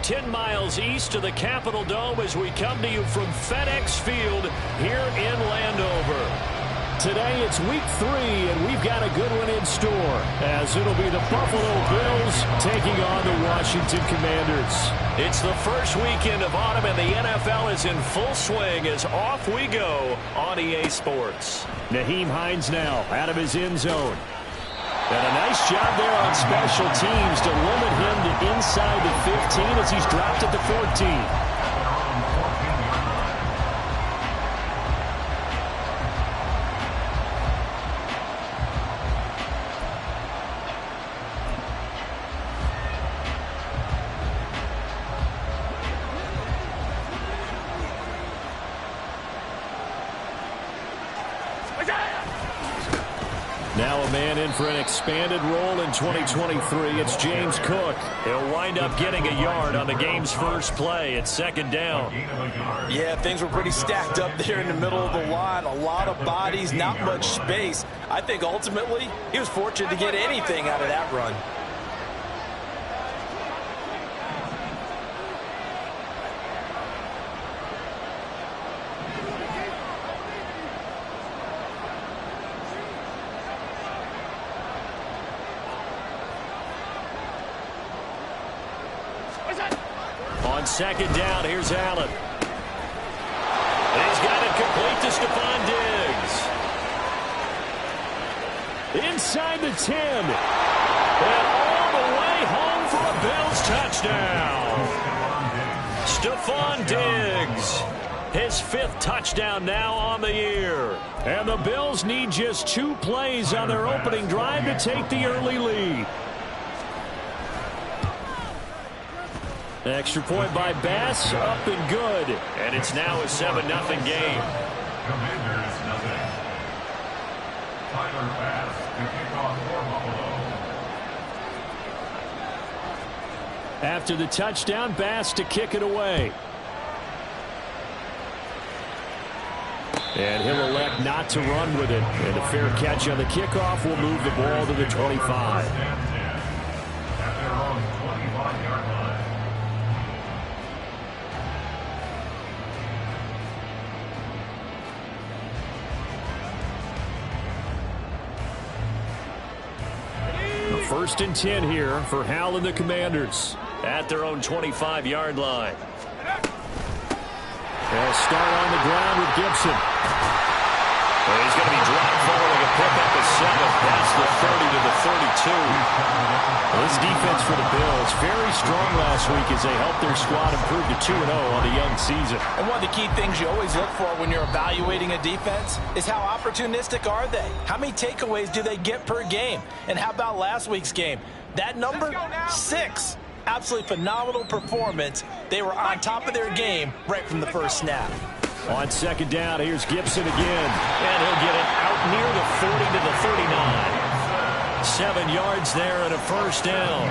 about 10 miles east of the Capitol Dome as we come to you from FedEx Field here in Landover. Today it's week 3, and we've got a good one in store, as it'll be the Buffalo Bills taking on the Washington Commanders. It's the first weekend of autumn, and the NFL is in full swing as off we go on EA Sports. Nyheim Hines now out of his end zone. And a nice job there on special teams to limit him to inside the 15 as he's dropped at the 14. Now a man in for an expanded role in 2023. It's James Cook. He'll wind up getting a yard on the game's first play. It's second down. Yeah, things were pretty stacked up there in the middle of the line. A lot of bodies, not much space. I think ultimately he was fortunate to get anything out of that run. On second down, here's Allen. And he's got it complete to Stephon Diggs. Inside the 10. And all the way home for a Bills touchdown. Stephon Diggs. His 5th touchdown now on the year. And the Bills need just 2 plays on their opening drive to take the early lead. Extra point by Bass, up and good. And it's now a 7-0 game. Commanders nothing. Tyler Bass to kick off for Buffalo. After the touchdown, Bass to kick it away. And he'll elect not to run with it. And a fair catch on the kickoff will move the ball to the 25. At their own 25-yard line. First and 10 here for Hal and the Commanders at their own 25-yard line. They'll start on the ground with Gibson. Well, he's going to be dropped following a pickup of 7 past the 30 to the 32. Well, this defense for the Bills very strong last week as they helped their squad improve to 2-0 on the young season. And one of the key things you always look for when you're evaluating a defense is how opportunistic are they? How many takeaways do they get per game? And how about last week's game? That number, 6. Absolutely phenomenal performance. They were on top of their game right from the first snap. On second down, here's Gibson again. And he'll get it out near the 40 to the 39. 7 yards there and a first down.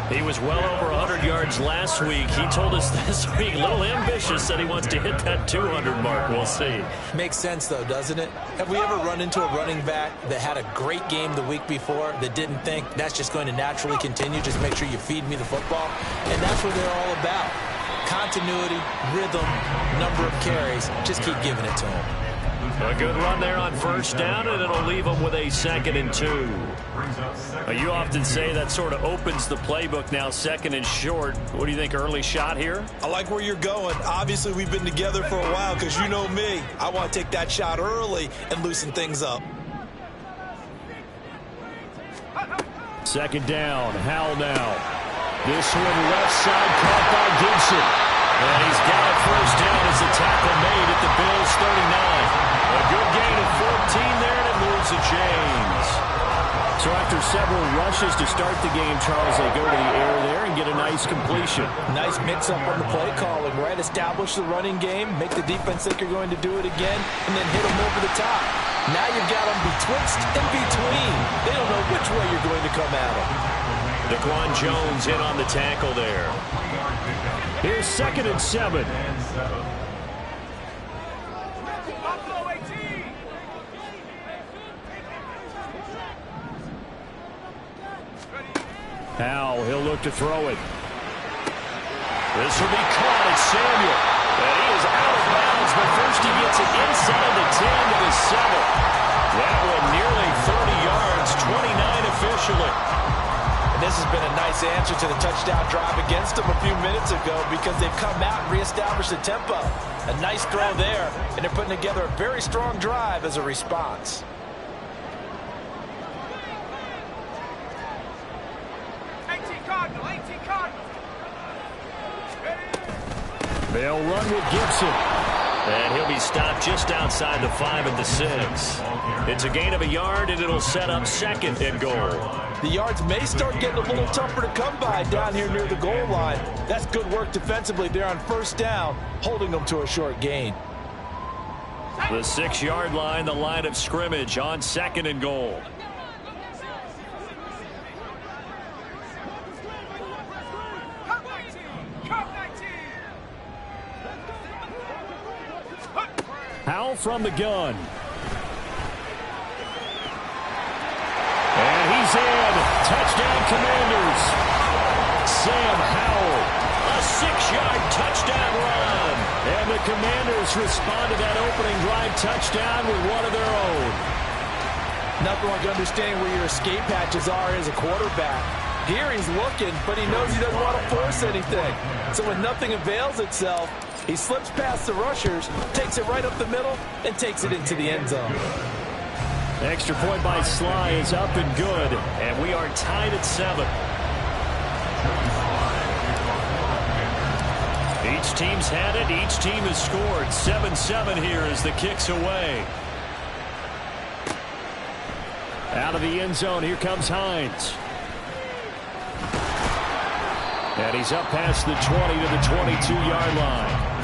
He was well over 100 yards last week. He told us this week, a little ambitious, that he wants to hit that 200 mark. We'll see. Makes sense, though, doesn't it? Have we ever run into a running back that had a great game the week before that didn't think that's just going to naturally continue? Just make sure you feed me the football. And that's what they're all about. Continuity, rhythm, number of carries. Just keep giving it to him. A good run there on first down, and it'll leave them with a 2nd and 2. You often say that sort of opens the playbook now, 2nd and short. What do you think, early shot here? I like where you're going. Obviously, we've been together for a while because you know me. I want to take that shot early and loosen things up. 2nd down, Hal now. This one left side caught by Gibson. And he's got a first down as the tackle made at the Bills' 39. A good gain of 14 there, and it moves the chains. So after several rushes to start the game, Charles, they go to the air there and get a nice completion. Nice mix-up on the play calling, right? Establish the running game, make the defense think you're going to do it again, and then hit them over the top. Now you've got them betwixt and between. They don't know which way you're going to come at them. Daquan Jones in on the tackle there. Here's 2nd and 7. Hal, he'll look to throw it. This will be caught at Samuel. And he is out of bounds, but first he gets it inside the 10 to the 7. That one nearly 30 yards, 29 officially. And this has been a nice answer to the touchdown drive against them a few minutes ago because they've come out and reestablished the tempo. A nice throw there, and they're putting together a very strong drive as a response. They'll run with Gibson. And he'll be stopped just outside the 5 at the 6. It's a gain of a yard, and it'll set up 2nd and goal. The yards may start getting a little tougher to come by down here near the goal line. That's good work defensively there on 1st down, holding them to a short gain. The 6-yard line, the line of scrimmage on 2nd and goal. Howell from the gun. And he's in. Touchdown, Commanders. Sam Howell. A 6-yard touchdown run. And the Commanders respond to that opening drive touchdown with one of their own. Nothing like understanding where your escape hatches are as a quarterback. Here he's looking, but he knows he doesn't want to force anything. So when nothing avails itself, he slips past the rushers, takes it right up the middle, and takes it into the end zone. Extra point by Sly is up and good, and we are tied at 7. Each team's had it. Each team has scored. 7-7 here as the kick's away. Out of the end zone, here comes Hines. And he's up past the 20 to the 22-yard line.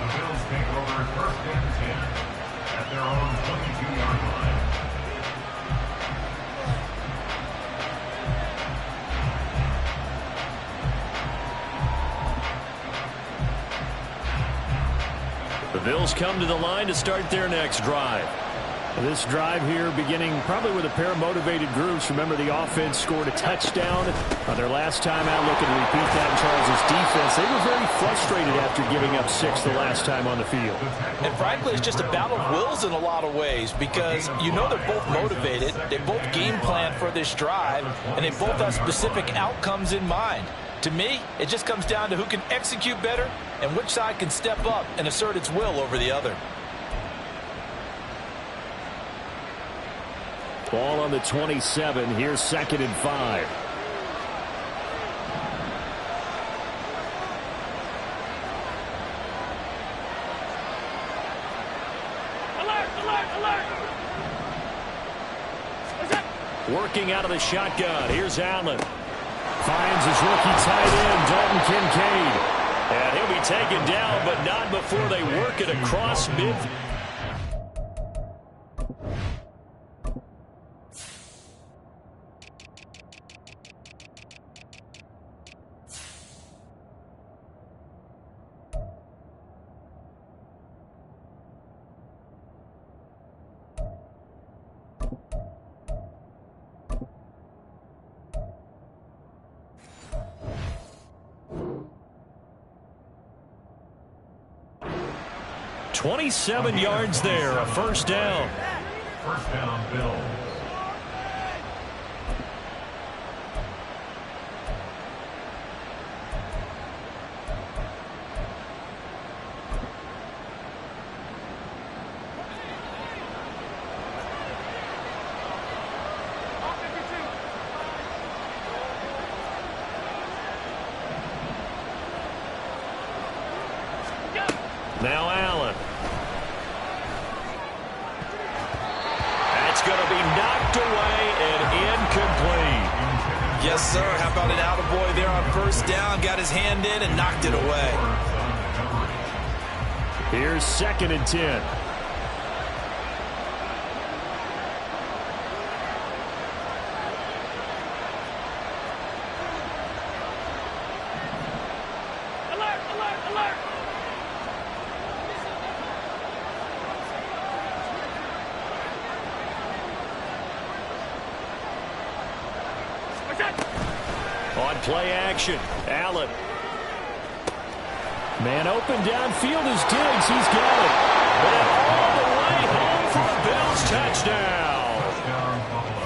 The Bills take over 1st and 10 at their own 22-yard line. The Bills come to the line to start their next drive. This drive here beginning probably with a pair of motivated groups. Remember, the offense scored a touchdown on their last time out. Looking to repeat that in Charles' defense. They were very frustrated after giving up 6 the last time on the field. And frankly, it's just a battle of wills in a lot of ways because you know they're both motivated. They both game plan for this drive, and they both have specific outcomes in mind. To me, it just comes down to who can execute better and which side can step up and assert its will over the other. Ball on the 27. Here's 2nd and 5. Alert, alert, alert. Working out of the shotgun. Here's Allen. Finds his rookie tight end, Dalton Kincaid. And he'll be taken down, but not before they work it across mid. .27 yards there, a 1st down. 1st down, Bills. Now Allen. That's going to be knocked away and incomplete. Yes, sir. How about an attaboy there on 1st down? Got his hand in and knocked it away. Here's 2nd and 10. Alert, alert, alert. On play action, Allen. Man open downfield is Diggs. He's got it. And all the way home for a Bills touchdown.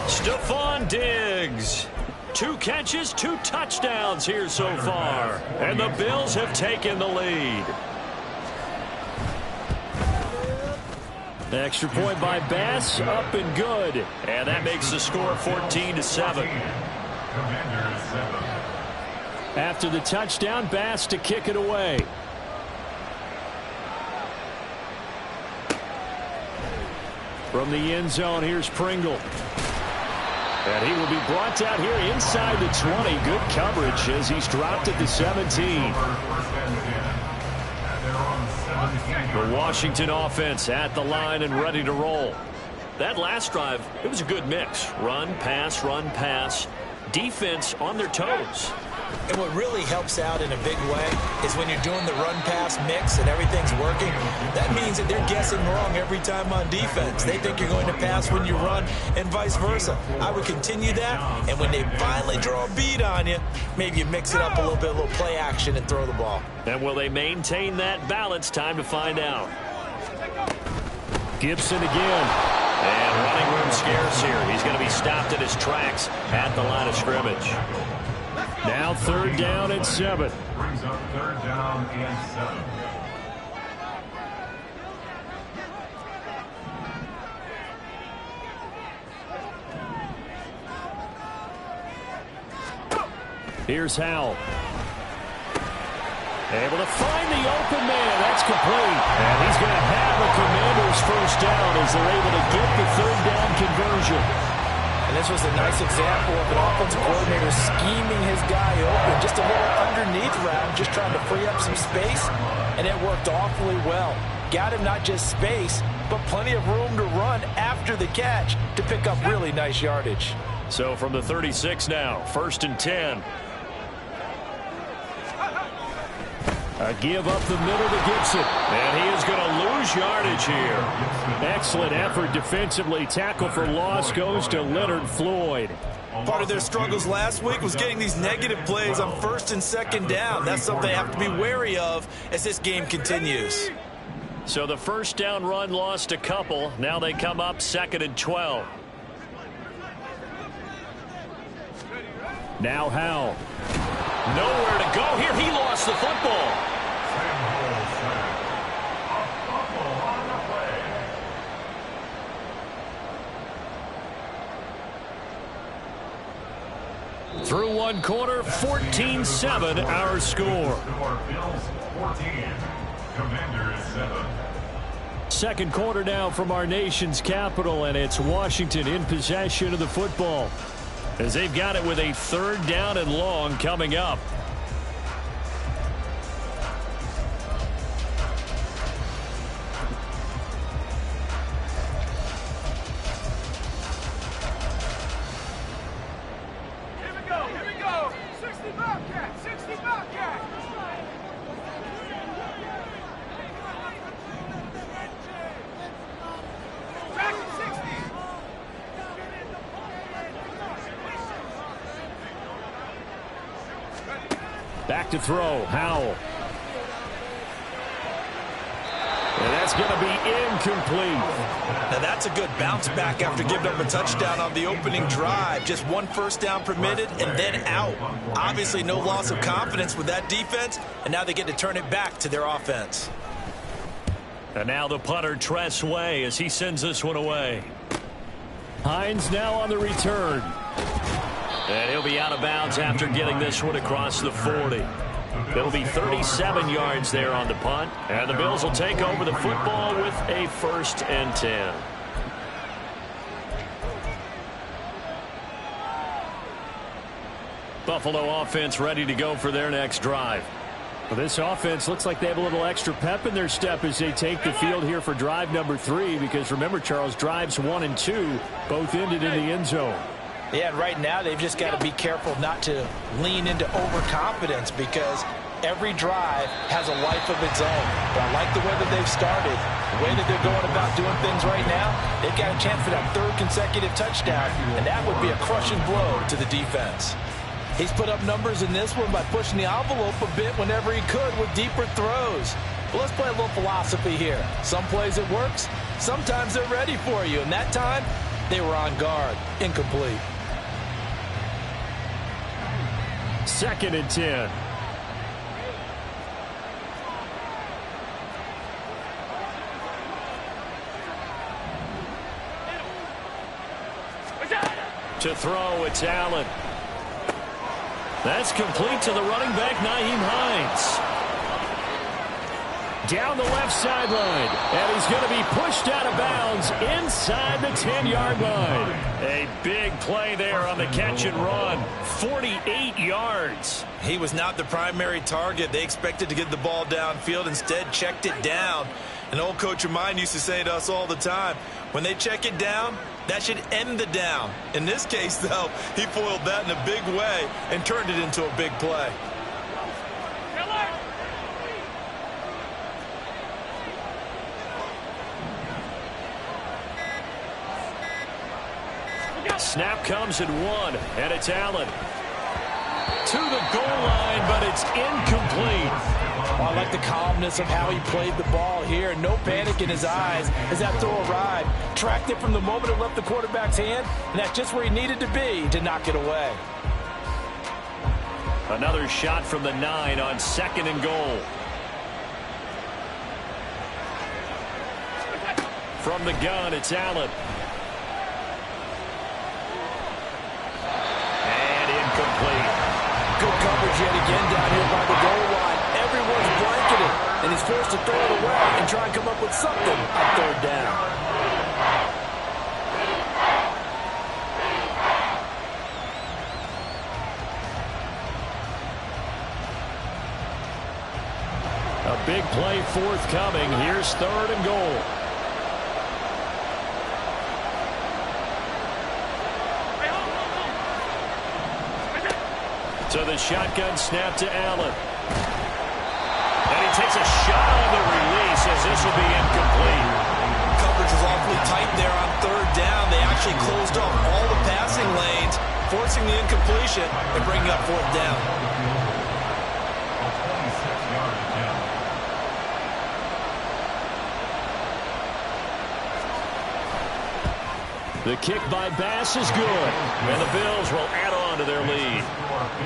Stephon Diggs. 2 catches, 2 touchdowns here so far. And the Bills have taken the lead. The extra point by Bass, up and good. And that makes the score 14-7. After the touchdown, Bass to kick it away. From the end zone, here's Pringle. And he will be brought down here inside the 20. Good coverage as he's dropped at the 17. The Washington offense at the line and ready to roll. That last drive, it was a good mix. Run, pass, defense on their toes. And what really helps out in a big way is when you're doing the run-pass mix and everything's working, that means that they're guessing wrong every time on defense. They think you're going to pass when you run and vice versa. I would continue that, and when they finally draw a beat on you, maybe you mix it up a little play action and throw the ball. And will they maintain that balance? Time to find out. Gibson again. And running room scarce here. He's going to be stopped in his tracks at the line of scrimmage. Now 3rd down and 7. Brings up 3rd down and 7. Here's Howell. Able to find the open man. That's complete. And he's going to have a Commanders first down as they're able to get the 3rd down conversion. And this was a nice example of an offensive coordinator scheming his guy open. Just a little underneath route, just trying to free up some space. And it worked awfully well. Got him not just space, but plenty of room to run after the catch to pick up really nice yardage. So from the 36 now, 1st and 10. A give up the middle to Gibson. And he is going to lose yardage here. Excellent effort defensively. Tackle for loss goes to Leonard Floyd. Part of their struggles last week was getting these negative plays on 1st and 2nd down. That's something they have to be wary of as this game continues. So the 1st down run lost a couple. Now they come up 2nd and 12. Now Howell. Nowhere to go here. He lost the football. Through one quarter, 14-7 our score. Bills 14, Commanders 7. 2nd quarter now from our nation's capital, and it's Washington in possession of the football as they've got it with a 3rd down and long coming up. Here we go. 60 Bobcat. 60 Bobcat. Back to 60. Back to throw. Howell. And that's going to be incomplete. Now that's a good bounce back after giving up a touchdown on the opening drive. Just 1 first down permitted and then out. Obviously no loss of confidence with that defense, and now they get to turn it back to their offense. And now the punter, Tress Way, as he sends this one away. Hines now on the return. And he'll be out of bounds after getting this one across the 40. It'll be 37 yards there on the punt. And the Bills will take over the football with a 1st and 10. Buffalo offense ready to go for their next drive. Well, this offense looks like they have a little extra pep in their step as they take the field here for drive number 3. Because remember, Charles, drives 1 and 2 both ended in the end zone. Yeah, and right now they've just got to be careful not to lean into overconfidence because every drive has a life of its own. But I like the way that they've started, the way that they're going about doing things right now. They've got a chance for that 3rd consecutive touchdown, and that would be a crushing blow to the defense. He's put up numbers in this one by pushing the envelope a bit whenever he could with deeper throws. Well, let's play a little philosophy here. Some plays it works. Sometimes they're ready for you. And that time, they were on guard. Incomplete. 2nd and 10. To throw, it's Allen. That's complete to the running back, Nyheim Hines. Down the left sideline, and he's going to be pushed out of bounds inside the 10-yard line. A big play there on the catch and run. 48 yards. He was not the primary target. They expected to get the ball downfield, instead checked it down. An old coach of mine used to say to us all the time, when they check it down, that should end the down. In this case, though, he foiled that in a big way and turned it into a big play. Snap comes at 1, and it's Allen. To the goal line, but it's incomplete. Oh, I like the calmness of how he played the ball here. No panic in his eyes as that throw arrived. Tracked it from the moment it left the quarterback's hand, and that's just where he needed to be to knock it away. Another shot from the 9 on 2nd and goal. From the gun, it's Allen. And incomplete. Good coverage yet again down here by the goal line. Everyone's blanketed, and he's forced to throw it away and try and come up with something on 3rd down. A big play forthcoming. Here's 3rd and goal. So the shotgun snap to Allen. And he takes a shot on the release as this will be incomplete. Coverage was awfully tight there on 3rd down. They actually closed off all the passing lanes, forcing the incompletion and bringing up 4th down. The kick by Bass is good, and the Bills will add on to their lead.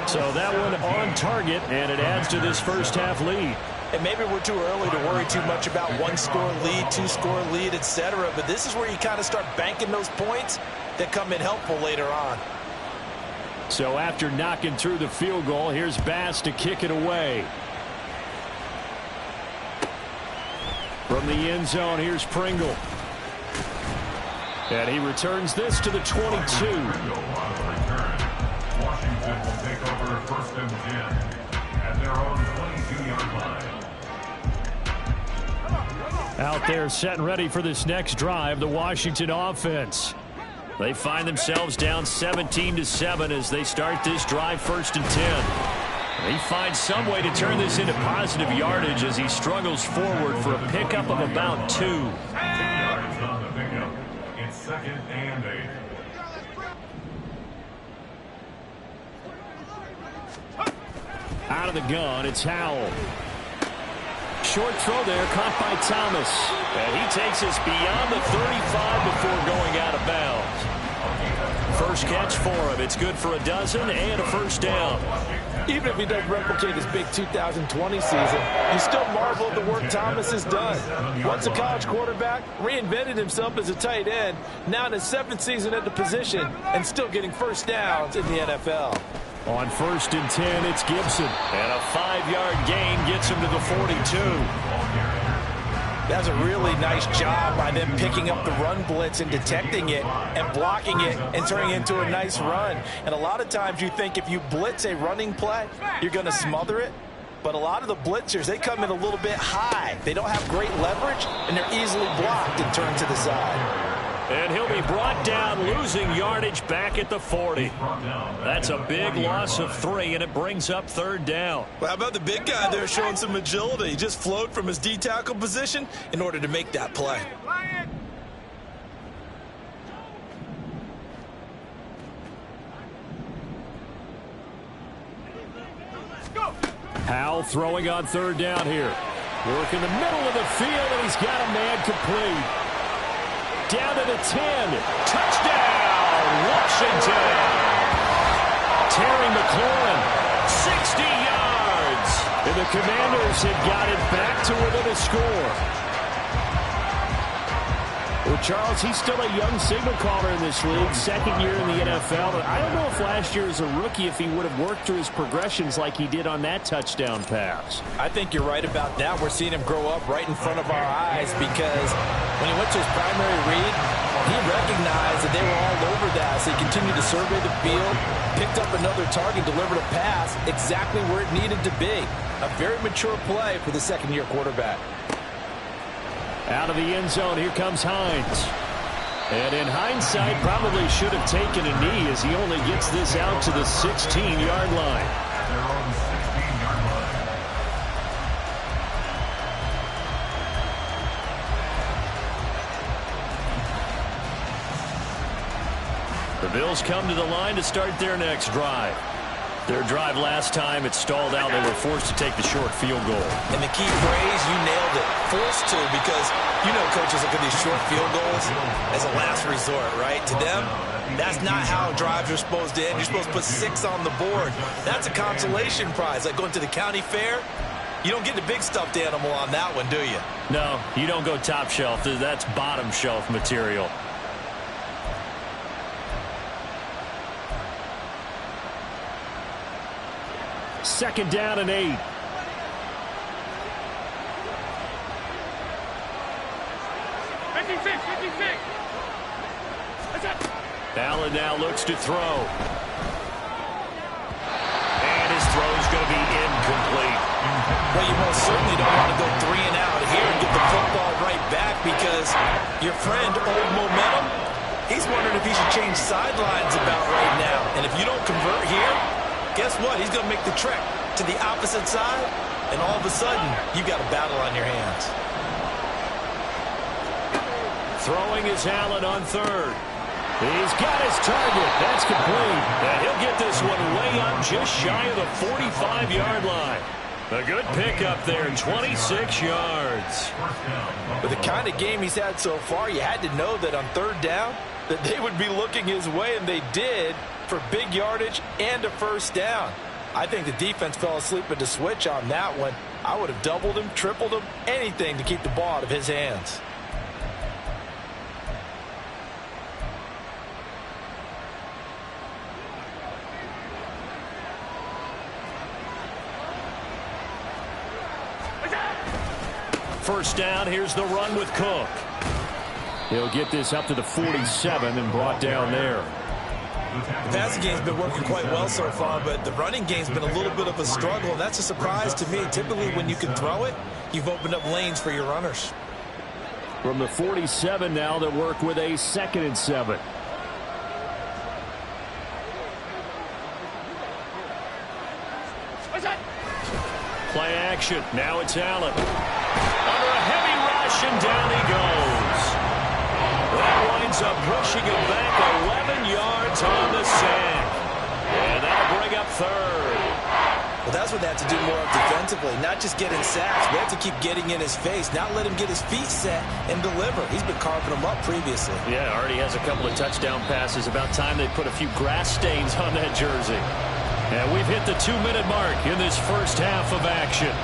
So that one on target, and it adds to this first half lead. And maybe we're too early to worry too much about 1-score lead, 2-score lead, etc. But this is where you kind of start banking those points that come in helpful later on. So after knocking through the field goal, here's Bass to kick it away. From the end zone, here's Pringle. And he returns this to the 22. Washington will take over 1st and 10 at their own 22-yard line. Out there set and ready for this next drive, the Washington offense. They find themselves down 17-7 as they start this drive 1st and 10. He finds some way to turn this into positive yardage as he struggles forward for a pickup of about 2. 2 yards on the pickup. It's 2nd and 8. Out of the gun, it's Howell. Short throw there, caught by Thomas. And he takes us beyond the 35 before going out of bounds. First catch for him. It's good for a dozen and a 1st down. Even if he doesn't replicate his big 2020 season, you still marvel at the work Thomas has done. Once a college quarterback, reinvented himself as a tight end, now in his 7th season at the position, and still getting 1st downs in the NFL. On 1st and 10, it's Gibson. And a 5-yard gain gets him to the 42. That's a really nice job by them picking up the run blitz and detecting it and blocking it and turning it into a nice run. And a lot of times you think if you blitz a running play, you're going to smother it. But a lot of the blitzers, they come in a little bit high. They don't have great leverage, and they're easily blocked and turned to the side. And he'll be brought down, losing yardage back at the 40. That's a big loss of 3, and it brings up 3rd down. Well, how about the big guy there showing some agility? He just flowed from his D-tackle position in order to make that play. Powell throwing on third down here. Work in the middle of the field, and he's got a man complete. Down to the 10. Touchdown, Washington. Terry McLaurin, 60 yards. And the Commanders had got it back to within a score. Well, Charles, he's still a young signal caller in this league, second year in the NFL. But I don't know if last year as a rookie, if he would have worked through his progressions like he did on that touchdown pass. I think you're right about that. We're seeing him grow up right in front of our eyes because when he went to his primary read, he recognized that they were all over that. So he continued to survey the field, picked up another target, delivered a pass exactly where it needed to be. A very mature play for the second-year quarterback. Out of the end zone, here comes Hines. And in hindsight, probably should have taken a knee as he only gets this out to the 16-yard line. Their own 16-yard line. The Bills come to the line to start their next drive. Their drive last time, it stalled out. They were forced to take the short field goal. And the key phrase, you nailed it. Forced to, because, you know, coaches look at these short field goals as a last resort, right? To them, that's not how drives are supposed to end. You're supposed to put 6 on the board. That's a consolation prize. Like going to the county fair, you don't get the big stuffed animal on that one, do you? No, you don't go top shelf. That's bottom shelf material. Second down and 8. Allen now looks to throw. And his throw is going to be incomplete. Well, you most certainly don't want to go 3 and out here and get the football right back because your friend, Old Momentum, he's wondering if he should change sidelines about right now. And if you don't convert here, guess what? He's going to make the trek to the opposite side, and all of a sudden, you've got a battle on your hands. Throwing is Allen on third. He's got his target. That's complete. And he'll get this one way up just shy of the 45-yard line. A good pickup there, 26 yards. With the kind of game he's had so far, you had to know that on third down, that they would be looking his way, and they did, for big yardage and a first down. I think the defense fell asleep at the switch on that one. I would have doubled him, tripled him, anything to keep the ball out of his hands. First down, here's the run with Cook. He'll get this up to the 47 and brought down there. The passing game's been working quite well so far, but the running game's been a little bit of a struggle, and that's a surprise to me. Typically, when you can throw it, you've opened up lanes for your runners. From the 47 now, they work with a 2nd and 7. Play action. Now it's Allen. Under a heavy rush, and down he goes. That winds up pushing him back 11 yards on the sack. And that'll bring up third. Well, that's what they have to do more of defensively, not just getting sacks. We have to keep getting in his face, not let him get his feet set and deliver. He's been carving them up previously. Yeah, already has a couple of touchdown passes. About time they put a few grass stains on that jersey. And we've hit the 2-minute mark in this first half of action.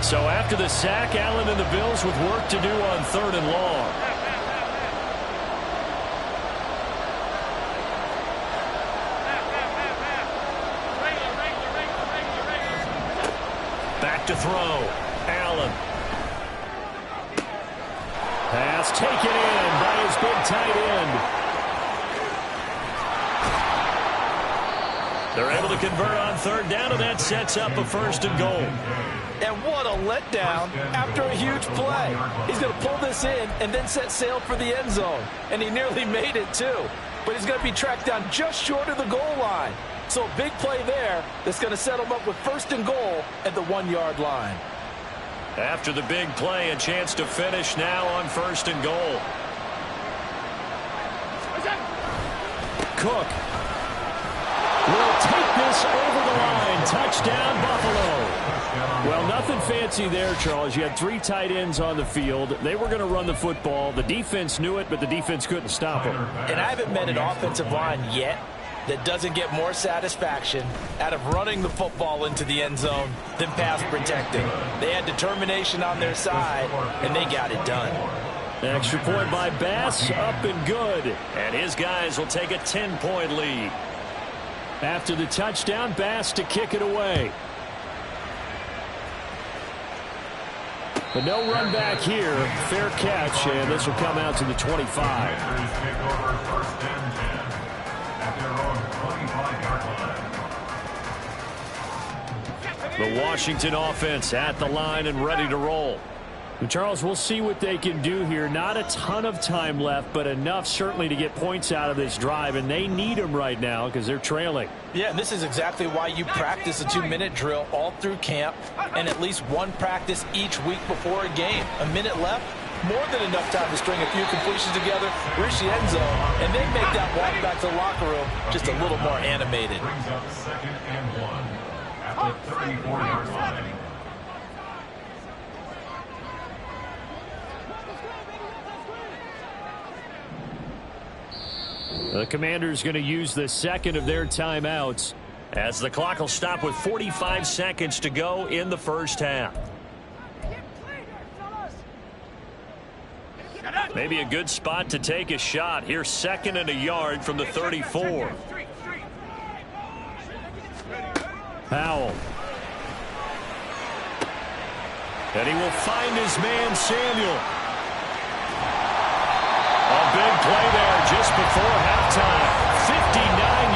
So after the sack, Allen and the Bills with work to do on 3rd and long. Back to throw. Allen. Pass taken in by his big tight end. They're able to convert on 3rd down, and that sets up a 1st and goal. And what a letdown after a huge play. He's going to pull this in and then set sail for the end zone. And he nearly made it, too. but he's going to be tracked down just short of the goal line. So a big play there that's going to set him up with 1st and goal at the 1-yard line. After the big play, a chance to finish now on 1st and goal. Cook will take this over the line. Touchdown, Buffalo. Well, nothing fancy there, Charles. You had 3 tight ends on the field. They were going to run the football. The defense knew it, but the defense couldn't stop them. And I haven't met an offensive line yet that doesn't get more satisfaction out of running the football into the end zone than pass protecting. They had determination on their side, and they got it done. Extra point by Bass, up and good. And his guys will take a 10-point lead. After the touchdown, Bass to kick it away. But no run back here. Fair catch, and this will come out to the 25. The Washington offense at the line and ready to roll. And Charles, we'll see what they can do here. Not a ton of time left, but enough certainly to get points out of this drive, and they need them right now because they're trailing. Yeah, and this is exactly why you practice a 2-minute drill all through camp and at least one practice each week before a game. A minute left, more than enough time to string a few completions together, reach the end zone, and then make that walk back to the locker room just a little more animated. Brings up 2nd and 1 at the 34-yard line. The Commanders going to use the 2nd of their timeouts as the clock will stop with 45 seconds to go in the 1st half. Maybe a good spot to take a shot. Here, 2nd and a yard from the 34. Powell. And he will find his man, Samuel. A big play there just before halftime. 59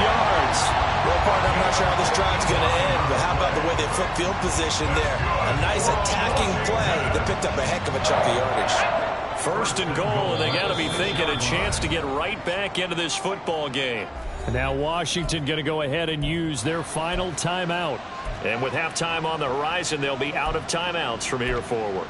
yards. Well, partner, I'm not sure how this drive's going to end, but how about the way they flip field position there? A nice attacking play that picked up a heck of a chunk of yardage. 1st and goal, and they got to be thinking a chance to get right back into this football game. And now Washington going to go ahead and use their final timeout. And with halftime on the horizon, they'll be out of timeouts from here forward.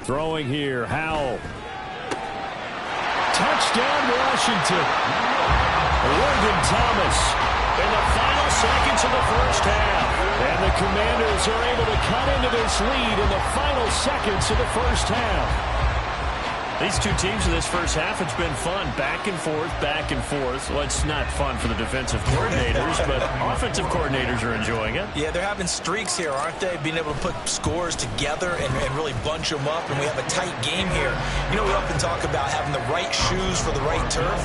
Throwing here, Howell. Touchdown, Washington. Logan Thomas in the final seconds of the 1st half. And the Commanders are able to cut into this lead in the final seconds of the 1st half. These two teams in this 1st half, it's been fun. Back and forth, back and forth. Well, it's not fun for the defensive coordinators, but offensive coordinators are enjoying it. Yeah, they're having streaks here, aren't they? Being able to put scores together and really bunch them up, and we have a tight game here. You know, we often talk about having the right shoes for the right turf.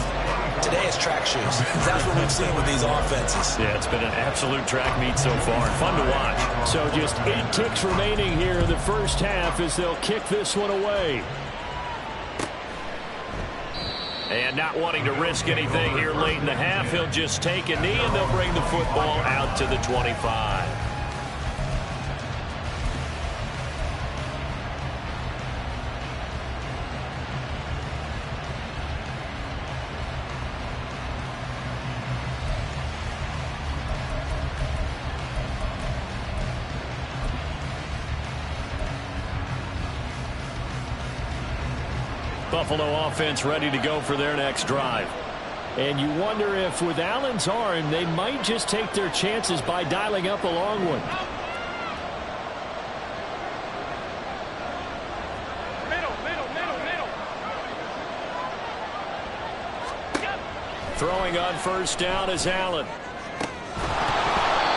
Today it's track shoes. That's what we've seen with these offenses. Yeah, it's been an absolute track meet so far. Fun to watch. So just 8 ticks remaining here in the 1st half as they'll kick this one away. And not wanting to risk anything here late in the half, he'll just take a knee and they'll bring the football out to the 25. Buffalo offense ready to go for their next drive. And you wonder if with Allen's arm, they might just take their chances by dialing up a long one. Throwing on 1st down is Allen.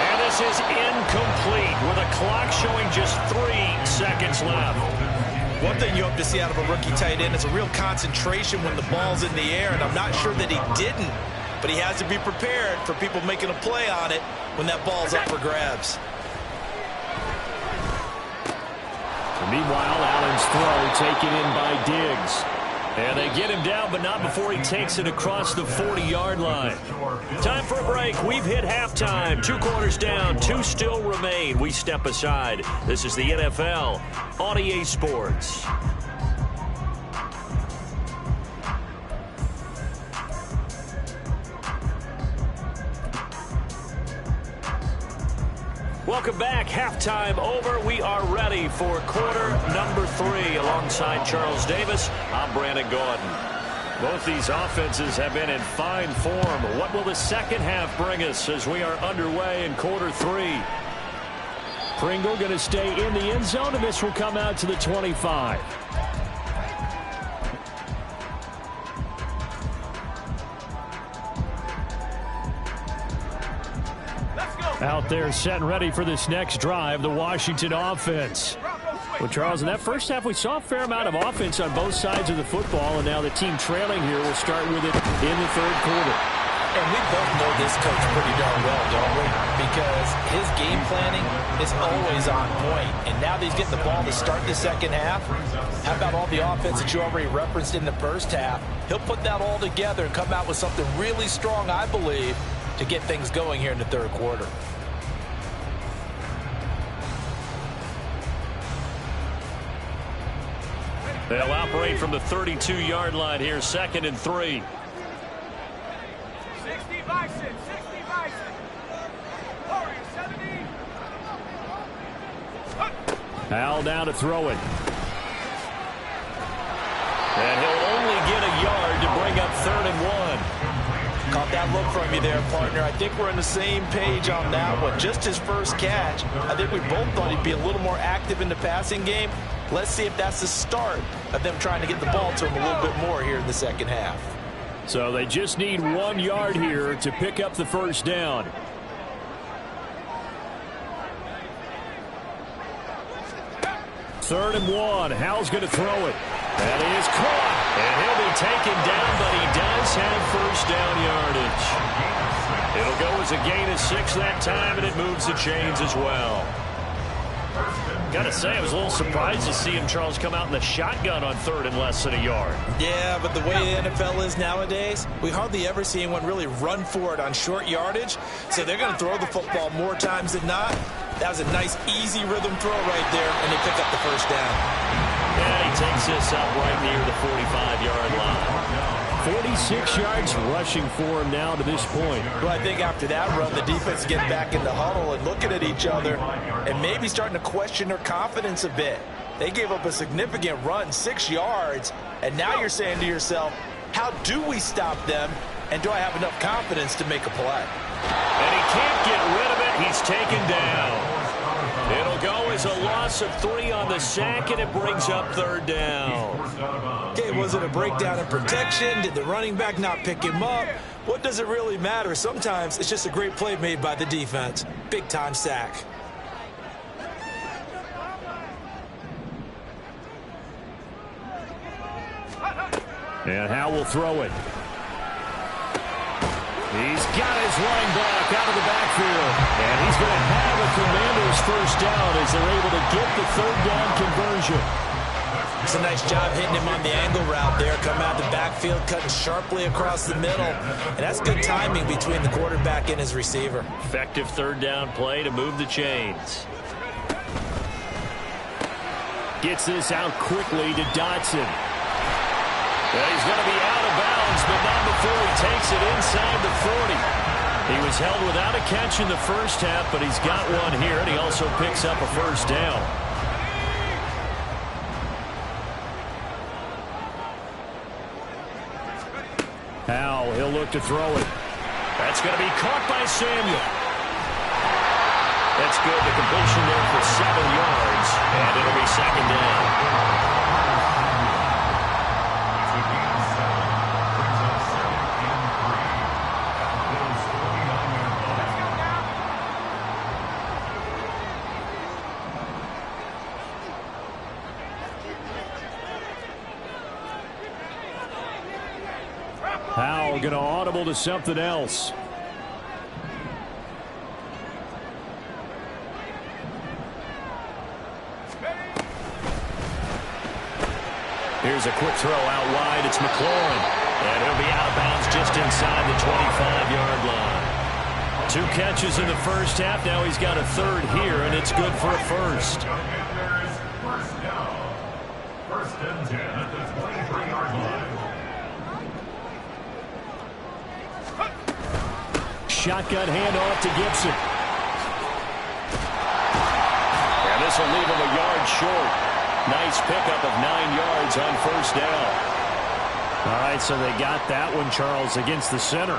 And this is incomplete with a clock showing just 3 seconds left. One thing you hope to see out of a rookie tight end is a real concentration when the ball's in the air, and I'm not sure that he didn't, but he has to be prepared for people making a play on it when that ball's up for grabs. Meanwhile, Allen's throw taken in by Diggs. And they get him down, but not before he takes it across the 40-yard line. Time for a break. We've hit halftime. 2 quarters down, 2 still remain. We step aside. This is the NFL on EA Sports. Welcome back. Halftime over. We are ready for quarter number 3. Alongside Charles Davis, I'm Brandon Gordon. Both these offenses have been in fine form. What will the second half bring us as we are underway in quarter 3? Pringle going to stay in the end zone, and this will come out to the 25. Out there set and ready for this next drive, the Washington offense. Well, Charles, in that first half, we saw a fair amount of offense on both sides of the football, and now the team trailing here will start with it in the third quarter. And we both know this coach pretty darn well, don't we? Because his game planning is always on point. And now that he's getting the ball to start the second half, how about all the offense that you already referenced in the first half? He'll put that all together and come out with something really strong, I believe, to get things going here in the third quarter. They'll operate from the 32-yard line here, 2nd and 3. 60 Bison, 60 Bison. Warrior 70. Hal down to throw it. And he'll only get a yard to bring up 3rd and 1. Caught that look from you there, partner. I think we're on the same page on that one. Just his first catch. I think we both thought he'd be a little more active in the passing game. Let's see if that's the start of them trying to get the ball to him a little bit more here in the second half. So they just need 1 yard here to pick up the first down. Third and 1. Hal's going to throw it. That is caught. And he'll be taken down, but he does have first down yardage. It'll go as a gain of 6 that time, and it moves the chains as well. Got to say, I was a little surprised to see him, Charles, come out in the shotgun on 3rd and less than a yard. Yeah, but the way the NFL is nowadays, we hardly ever see anyone really run for it on short yardage. So they're going to throw the football more times than not. That was a nice, easy rhythm throw right there, and they pick up the first down. And he takes this up right near the 45-yard line. 46 yards rushing for him now to this point. Well, I think after that run, the defense getting back in the huddle and looking at each other and maybe starting to question their confidence a bit. They gave up a significant run, 6 yards, and now you're saying to yourself, how do we stop them, and do I have enough confidence to make a play? And he can't get rid of it. He's taken down. It'll go as a loss of 3 on the sack, and it brings up 3rd down. Okay, was it a breakdown in protection? Did the running back not pick him up? What does it really matter? Sometimes it's just a great play made by the defense. Big-time sack. And Hal will throw it. He's got his running back out of the backfield. And he's going to have a Commander's first down as they're able to get the 3rd down conversion. It's a nice job hitting him on the angle route there. Coming out the backfield, cutting sharply across the middle. And that's good timing between the quarterback and his receiver. Effective 3rd down play to move the chains. Gets this out quickly to Dotson. And he's going to be out of bounds, but not before he takes it inside the 40. He was held without a catch in the first half, but he's got one here, and he also picks up a first down. Hal, he'll look to throw it. That's going to be caught by Samuel. That's good. The completion there for 7 yards, and it'll be 2nd down. Howell going to audible to something else. Here's a quick throw out wide. It's McLaurin. And he'll be out of bounds just inside the 25-yard line. 2 catches in the first half. Now he's got a third here, and it's good for a first. First down. First and 10 at the 23-yard line. Shotgun handoff to Gibson. And this will leave him a yard short. Nice pickup of 9 yards on first down. All right, so they got that one, Charles, against the center.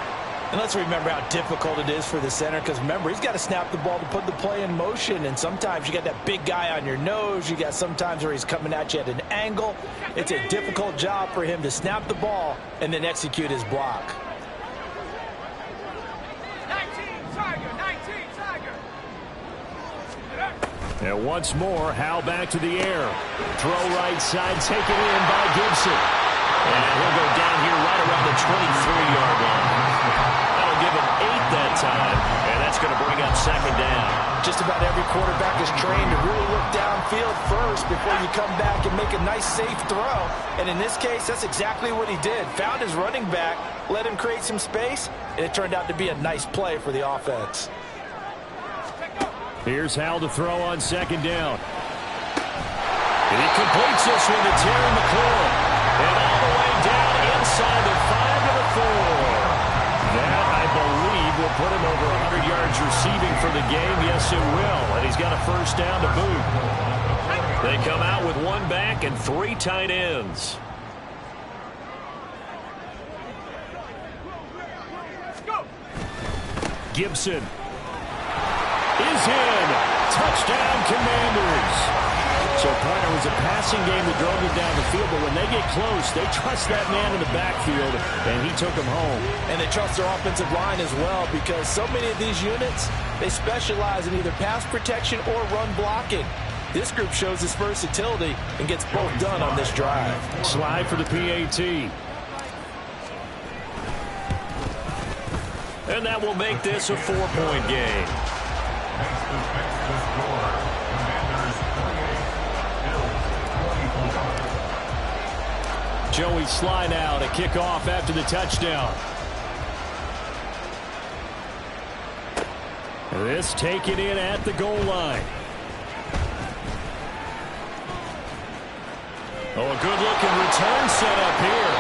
And let's remember how difficult it is for the center, because remember, he's got to snap the ball to put the play in motion, and sometimes you got that big guy on your nose. You got sometimes where he's coming at you at an angle. It's a difficult job for him to snap the ball and then execute his block. 19, Tiger. And once more, Howe back to the air. Throw right side, taken in by Gibson. And he'll go down here right around the 23-yard line. That'll give him 8 that time, and that's going to bring up second down. Just about every quarterback is trained to really look downfield first before you come back and make a nice, safe throw. And in this case, that's exactly what he did. Found his running back, let him create some space, and it turned out to be a nice play for the offense. Here's Hal to throw on second down. And he completes this one to Terry McLaurin. And all the way down inside the 5 to the 4. That, I believe, will put him over 100 yards receiving for the game. Yes, it will. And he's got a first down to boot. They come out with 1 back and 3 tight ends. Gibson is in. Touchdown, Commanders. So, Pointer, was a passing game that drove him down the field, but when they get close, they trust that man in the backfield, and he took him home. And they trust their offensive line as well, because so many of these units, they specialize in either pass protection or run blocking. This group shows its versatility and gets both done on this drive. Slide for the PAT. And that will make this a 4-point game. Next to score. Commanders 28, Bills 24. Joey Sly now to kick off after the touchdown. This taken in at the goal line. Oh, a good-looking return set up here.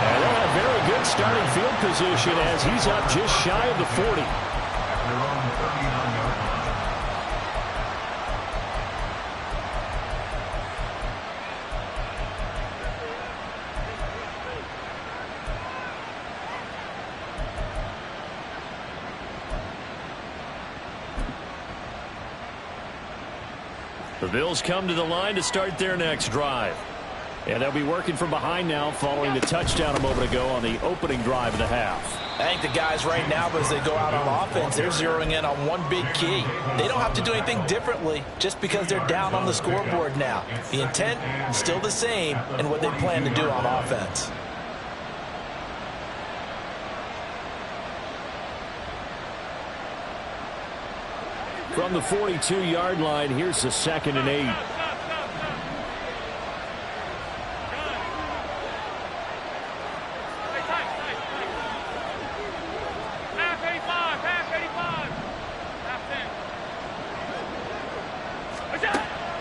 And they'll have very good starting field position as he's up just shy of the 40. The Bills come to the line to start their next drive. And they'll be working from behind now following the touchdown a moment ago on the opening drive of the half. I think the guys right now, as they go out on offense, they're zeroing in on one big key. They don't have to do anything differently just because they're down on the scoreboard now. The intent is still the same in what they plan to do on offense. From the 42-yard line, here's the 2nd and 8.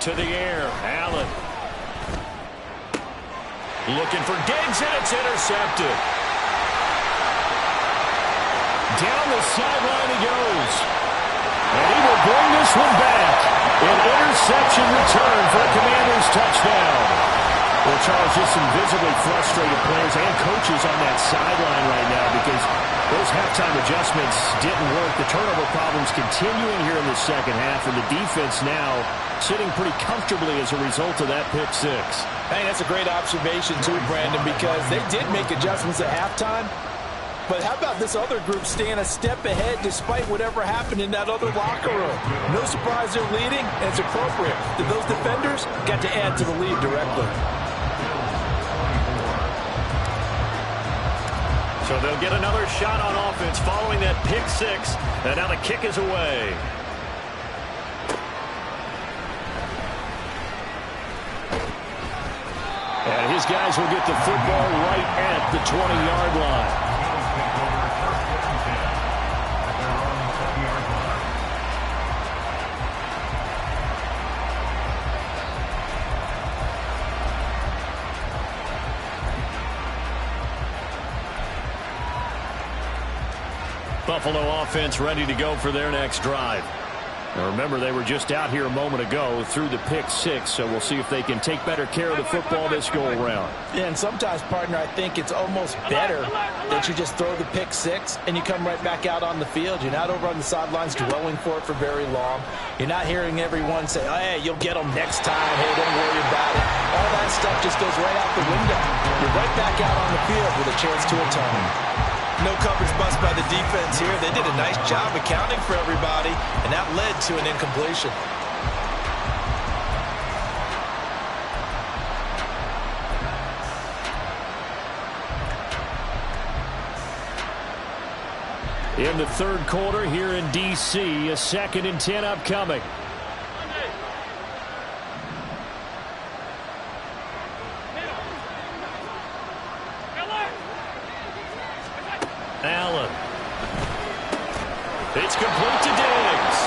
To the air, Allen. Looking for Diggs, and it's intercepted. Down the sideline he goes. And he will bring this one back. An interception return for a Commanders touchdown. Well, Charles, just some visibly frustrated players and coaches on that sideline right now because those halftime adjustments didn't work. The turnover problems continuing here in the second half, and the defense now sitting pretty comfortably as a result of that pick six. Hey, that's a great observation too, Brandon, because they did make adjustments at halftime. But how about this other group staying a step ahead despite whatever happened in that other locker room? No surprise they're leading, and it's appropriate that those defenders got to add to the lead directly. So they'll get another shot on offense following that pick six, and now the kick is away. And his guys will get the football right at the 20-yard line. Buffalo offense ready to go for their next drive. Now remember, they were just out here a moment ago through the pick six, so we'll see if they can take better care of the football this go-around. Yeah, and sometimes, partner, I think it's almost better that you just throw the pick six and you come right back out on the field. You're not over on the sidelines dwelling for it for very long. You're not hearing everyone say, oh, hey, you'll get them next time. Hey, don't worry about it. All that stuff just goes right out the window. You're right back out on the field with a chance to atone. No coverage bust by the defense here. They did a nice job accounting for everybody, and that led to an incompletion. In the third quarter here in D.C., a 2nd and 10 upcoming. Allen. It's complete to Diggs.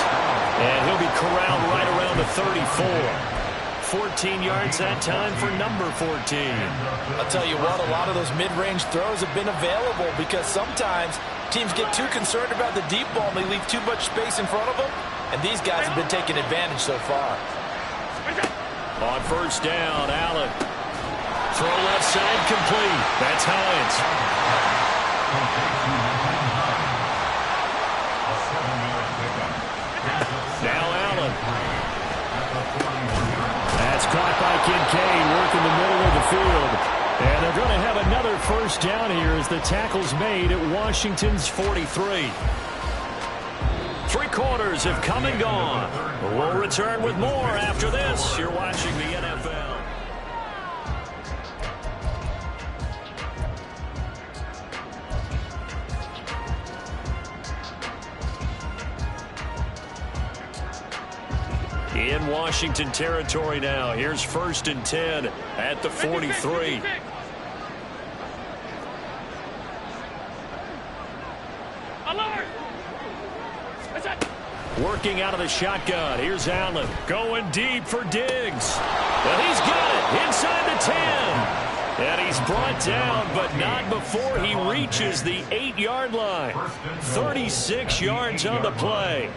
And he'll be corralled right around the 34. 14 yards that time for number 14. I'll tell you what, a lot of those mid-range throws have been available because sometimes teams get too concerned about the deep ball and they leave too much space in front of them. And these guys have been taking advantage so far. On first down, Allen. Throw left side complete. That's Hines. Now Allen. That's caught by Kincaid, working the middle of the field. And they're going to have another first down here as the tackle's made at Washington's 43. 3 quarters have come and gone. We'll return with more after this. You're watching the NFL. In Washington territory now. Here's 1st and 10 at the 43. Working out of the shotgun. Here's Allen going deep for Diggs. And he's got it inside the 10. And he's brought down, but not before he reaches the 8-yard line. 36 yards on the play.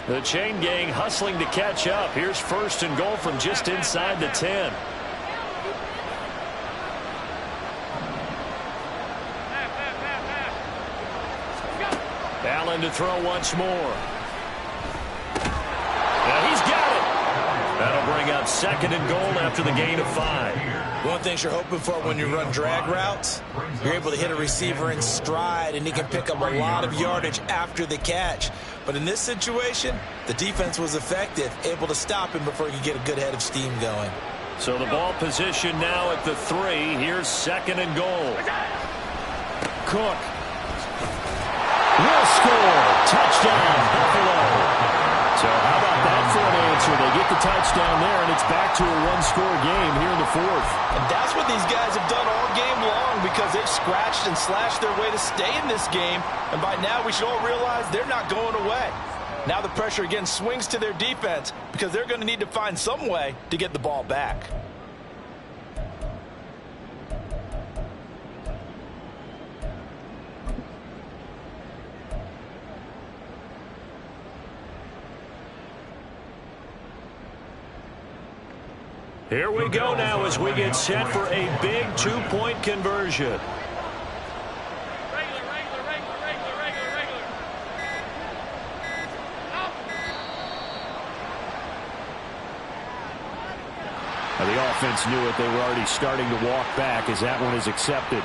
The chain gang hustling to catch up. Here's 1st and goal from just inside the 10. Allen to throw once more. And he's got it. That'll bring up 2nd and goal after the gain of 5. One thing you're hoping for when you run drag routes, you're able to hit a receiver in stride, and he can pick up a lot of yardage after the catch. But in this situation, the defense was effective, able to stop him before he could get a good head of steam going. So the ball position now at the 3. Here's 2nd and goal. Cook will score. Touchdown, Buffalo. So how about that for an answer? They get the touchdown there, and it's back to a one-score game here in the 4th. And that's what these guys have done all game long because they've scratched and slashed their way to stay in this game. And by now we should all realize they're not going away. Now the pressure again swings to their defense because they're going to need to find some way to get the ball back. Here we go now as we get set for a big 2-point conversion. Now the offense knew it. They were already starting to walk back as that one is accepted.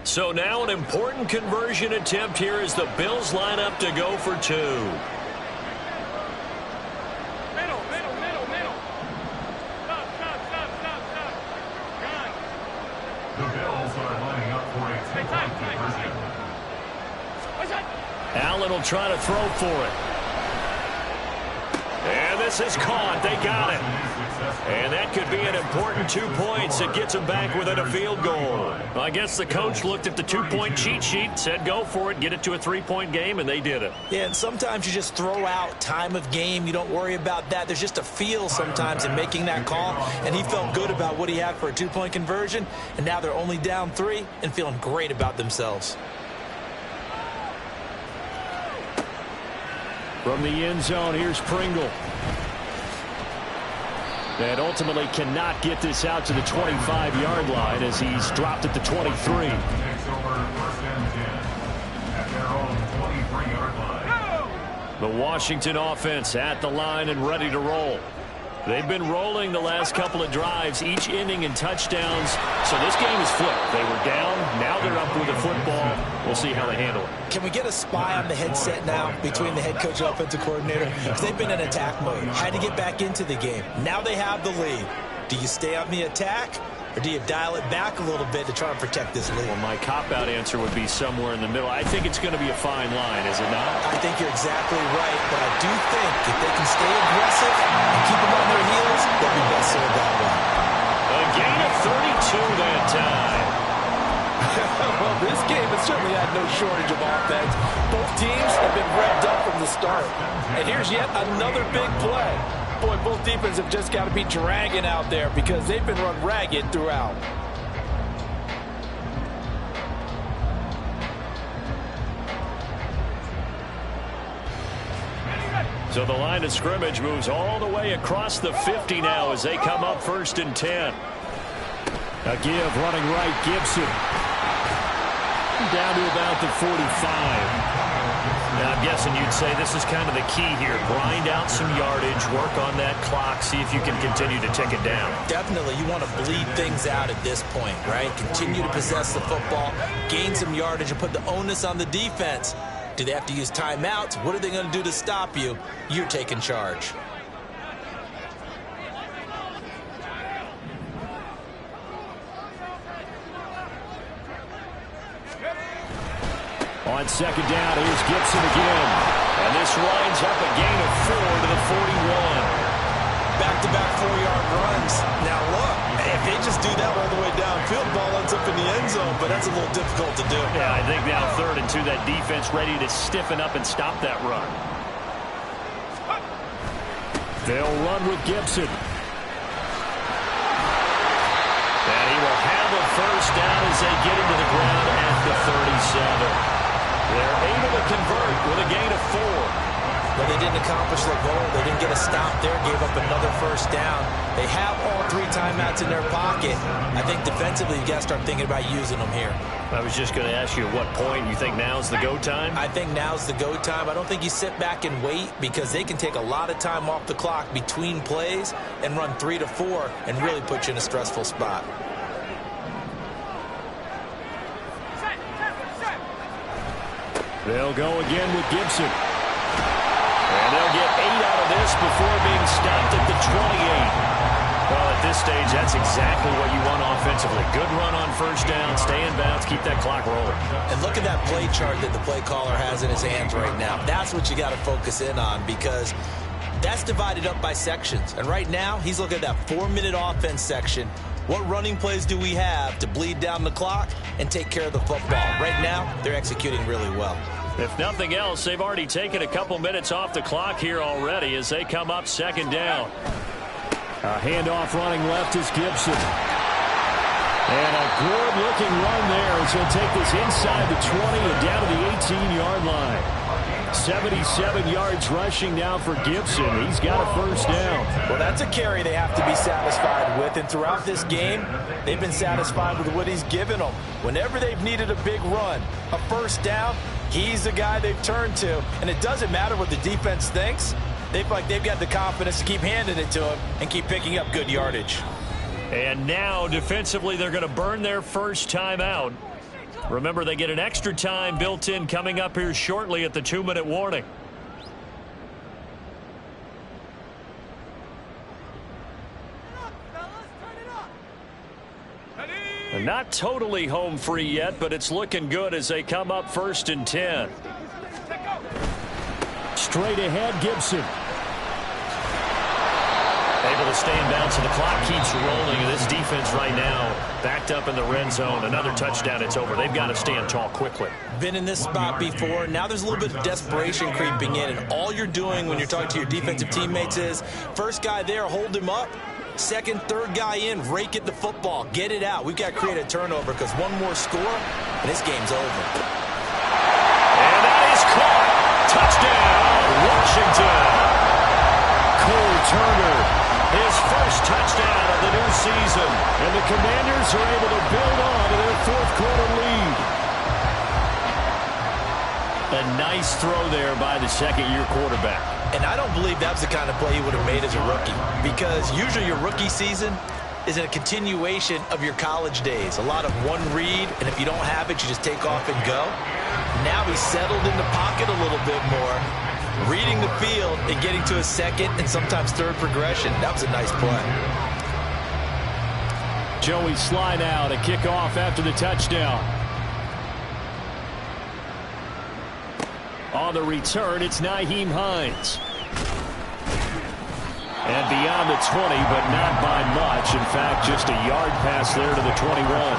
So now an important conversion attempt here as the Bills line up to go for 2. Middle. The Bills are lining up for a two-point conversion. Allen will try to throw for it. And this is caught. They got it. And that could be an important 2 points. It gets them back within a field goal. Well, I guess the coach looked at the 2-point cheat sheet, said go for it, get it to a 3-point game, and they did it. Yeah, and sometimes you just throw out time of game. You don't worry about that. There's just a feel sometimes in making that call, and he felt good about what he had for a 2-point conversion, and now they're only down 3 and feeling great about themselves. From the end zone, here's Pringle. And ultimately cannot get this out to the 25-yard line as he's dropped at the 23. Takes over 1st and 10 at their own 23-yard line. The Washington offense at the line and ready to roll. They've been rolling the last couple of drives, each ending in touchdowns. So this game is flipped. They were down. Now they're up with the football. We'll see how they handle it. Can we get a spy on the headset now between the head coach and offensive coordinator? Because they've been in attack mode. Had to get back into the game. Now they have the lead. Do you stay on the attack, or do you dial it back a little bit to try and protect this lead? Well, my cop-out answer would be somewhere in the middle. I think it's going to be a fine line, is it not? I think you're exactly right, but I do think if they can stay aggressive and keep them on their heels, they'll be best served that way. A gain of 32 that time. Well, this game has certainly had no shortage of offense. Both teams have been revved up from the start. And here's yet another big play. Boy, both defenses have just got to be dragging out there because they've been run ragged throughout. So the line of scrimmage moves all the way across the 50 now as they come up 1st and 10. A give running right, Gibson. Down to about the 45. Now, I'm guessing you'd say this is kind of the key here. Grind out some yardage, work on that clock, see if you can continue to tick it down. Definitely, you want to bleed things out at this point, right? Continue to possess the football, gain some yardage, and put the onus on the defense. Do they have to use timeouts? What are they going to do to stop you? You're taking charge. On 2nd down, here's Gibson again. And this winds up a gain of 4 to the 41. Back-to-back 4-yard runs. Now look, if they just do that all the way downfield, ball ends up in the end zone, but that's a little difficult to do. Yeah, I think now 3rd and 2, that defense ready to stiffen up and stop that run. They'll run with Gibson. And he will have a 1st down as they get into the ground at the 37. They're able to convert with a gain of 4. But they didn't accomplish their goal. They didn't get a stop there, gave up another 1st down. They have all 3 timeouts in their pocket. I think defensively, you got to start thinking about using them here. I was just going to ask you at what point you think now's the go time? I think now's the go time. I don't think you sit back and wait because they can take a lot of time off the clock between plays and run 3 to 4 and really put you in a stressful spot. They'll go again with Gibson. And they'll get 8 out of this before being stopped at the 28. Well, at this stage, that's exactly what you want offensively. Good run on 1st down, stay in bounds, keep that clock rolling. And look at that play chart that the play caller has in his hands right now. That's what you got to focus in on because that's divided up by sections. And right now, he's looking at that 4-minute offense section. What running plays do we have to bleed down the clock and take care of the football? Right now, they're executing really well. If nothing else, they've already taken a couple minutes off the clock here already as they come up 2nd down. A handoff running left is Gibson. And a good-looking run there as he'll take this inside the 20 and down to the 18-yard line. 77 yards rushing now for Gibson. He's got a 1st down. Well, that's a carry they have to be satisfied with. And throughout this game, they've been satisfied with what he's given them. Whenever they've needed a big run, a 1st down, he's the guy they've turned to. And it doesn't matter what the defense thinks. They feel like they've got the confidence to keep handing it to him and keep picking up good yardage. And now, defensively, they're going to burn their 1st time out. Remember, they get an extra time built in coming up here shortly at the 2-minute warning. Not totally home free yet, but it's looking good as they come up 1st and 10. Straight ahead, Gibson. Able to stay in bounds, so the clock keeps rolling. And this defense right now backed up in the red zone. Another touchdown, it's over. They've got to stand tall quickly. Been in this spot before. Now there's a little bit of desperation creeping in. And all you're doing when you're talking to your defensive teammates is, first guy there, hold him up. Second, third guy in, rake at the football. Get it out. We've got to create a turnover because one more score, and this game's over. And that is caught. Touchdown, Washington. Cole Turner, his first touchdown of the new season. And the Commanders are able to build on to their 4th quarter lead. A nice throw there by the second-year quarterback. And I don't believe that's the kind of play he would have made as a rookie, because usually your rookie season is a continuation of your college days. A lot of one read, and if you don't have it, you just take off and go. Now he's settled in the pocket a little bit more, reading the field and getting to a second and sometimes third progression. That was a nice play. Joey Sly now to kick off after the touchdown. On the return, it's Nyheim Hines. And beyond the 20, but not by much. In fact, just a yard pass there to the 21.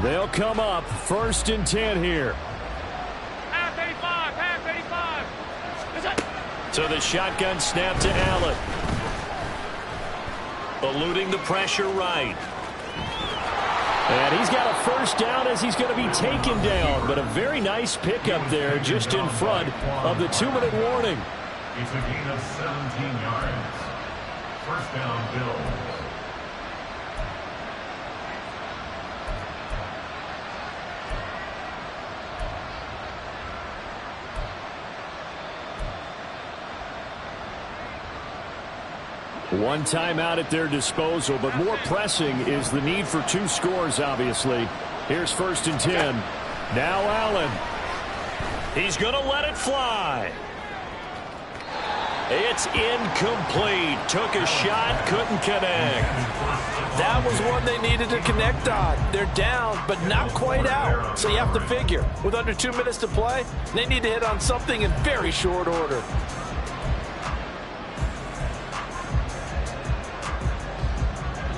They'll come up 1st and 10 here. Half 85, half 85. So the shotgun snap to Allen. Eluding the pressure right. And he's got a first down as he's going to be taken down. But a very nice pickup there just in front of the 2-minute warning. It's a gain of 17 yards. First down, Bills. One timeout at their disposal, but more pressing is the need for 2 scores, obviously. Here's 1st and 10. Now Allen. He's going to let it fly. It's incomplete. Took a shot, couldn't connect. That was one they needed to connect on. They're down, but not quite out. So you have to figure, with under 2 minutes to play, they need to hit on something in very short order.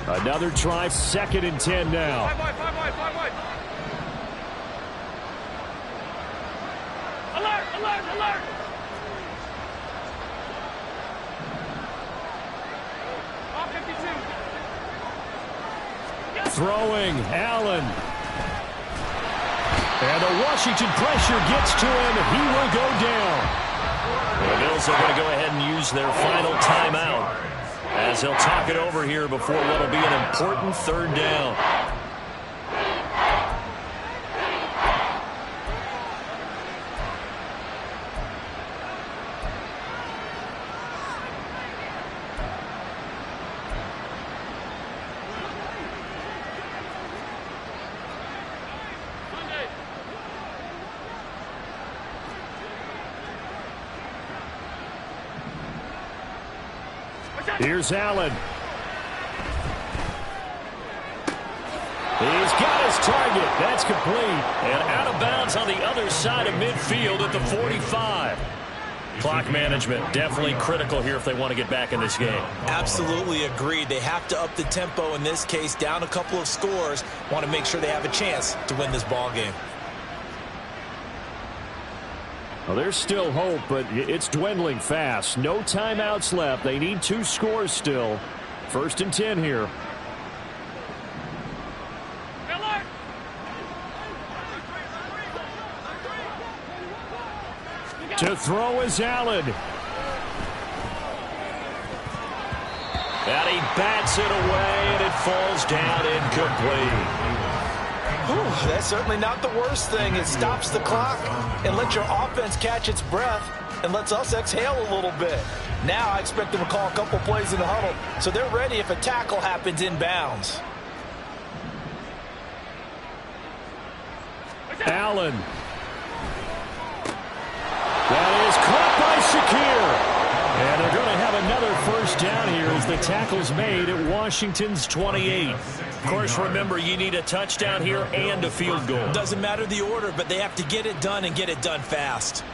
Another try, 2nd and 10 now. Five wide. Alert. Off 52. Throwing, Allen. And the Washington pressure gets to him. He will go down. The Bills are going to go ahead and use their final timeout, as they'll talk it over here before what will be an important 3rd down. Here's Allen. He's got his target. That's complete. And out of bounds on the other side of midfield at the 45. Clock management definitely critical here if they want to get back in this game. Absolutely agreed. They have to up the tempo in this case, down a couple of scores. Want to make sure they have a chance to win this ball game. Well, there's still hope, but it's dwindling fast. No timeouts left. They need 2 scores still. 1st and 10 here. To throw is Allen. And he bats it away, and it falls down incomplete. Whew, that's certainly not the worst thing. It stops the clock and lets your offense catch its breath and lets us exhale a little bit. Now I expect them to call a couple plays in the huddle, so they're ready if a tackle happens inbounds. Allen. That is caught by Shakir. And they're going to have another first down here as the tackle's made at Washington's 28. Of course, remember, you need a touchdown here and a field goal. Doesn't matter the order, but they have to get it done and get it done fast.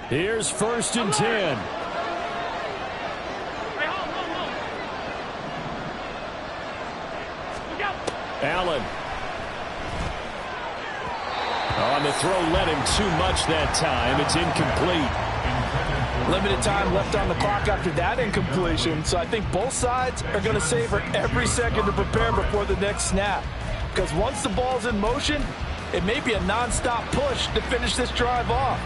Here's 1st and 10. Allen. On the throw, led him too much that time. It's incomplete. Limited time left on the clock after that incompletion, so I think both sides are going to savor every second to prepare before the next snap. Because once the ball's in motion, it may be a non-stop push to finish this drive off.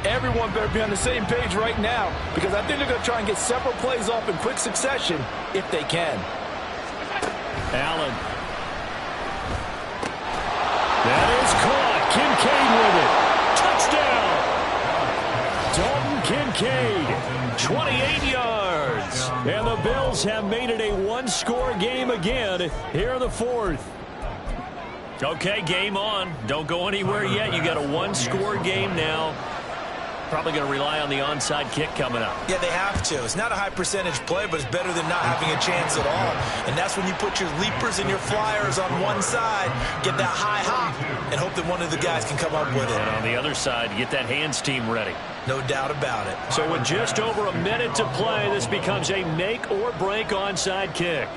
Everyone better be on the same page right now, because I think they're going to try and get several plays off in quick succession if they can. Allen. That is caught. Kincaid with it. Touchdown. Dalton Kincaid, 28 yards. And the Bills have made it a one-score game again here in the 4th. Okay, game on. Don't go anywhere yet. You got a one-score game now. Probably going to rely on the onside kick coming up. Yeah, they have to. It's not a high percentage play, but it's better than not having a chance at all. And that's when you put your leapers and your flyers on one side, get that high hop, and hope that one of the guys can come up with it. And on the other side, get that hands team ready. No doubt about it. So with just over a minute to play, this becomes a make-or-break onside kick.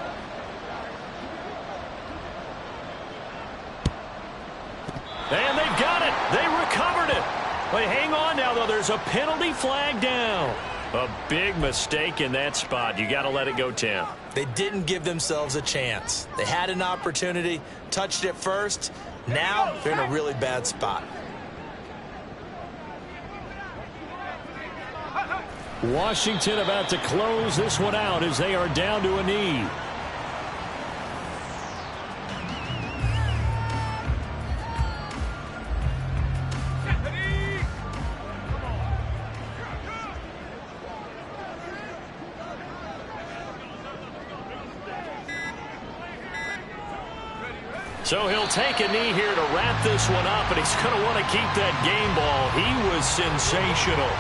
And they've got it. They recovered it. But hang on now, though. There's a penalty flag down. A big mistake in that spot. You got to let it go, Tim. They didn't give themselves a chance. They had an opportunity, touched it first. Now they're in a really bad spot. Washington about to close this one out as they are down to a knee. So he'll take a knee here to wrap this one up, and he's going to want to keep that game ball. He was sensational.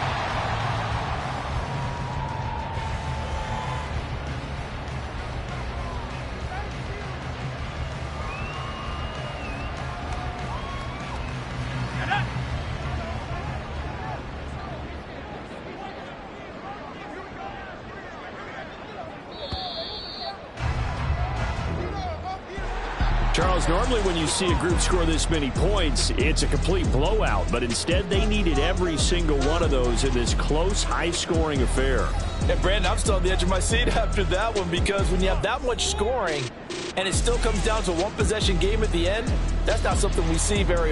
Charles, normally when you see a group score this many points, it's a complete blowout. But instead, they needed every single one of those in this close, high-scoring affair. And, Brandon, I'm still on the edge of my seat after that one, because when you have that much scoring and it still comes down to a one-possession game at the end, that's not something we see very often.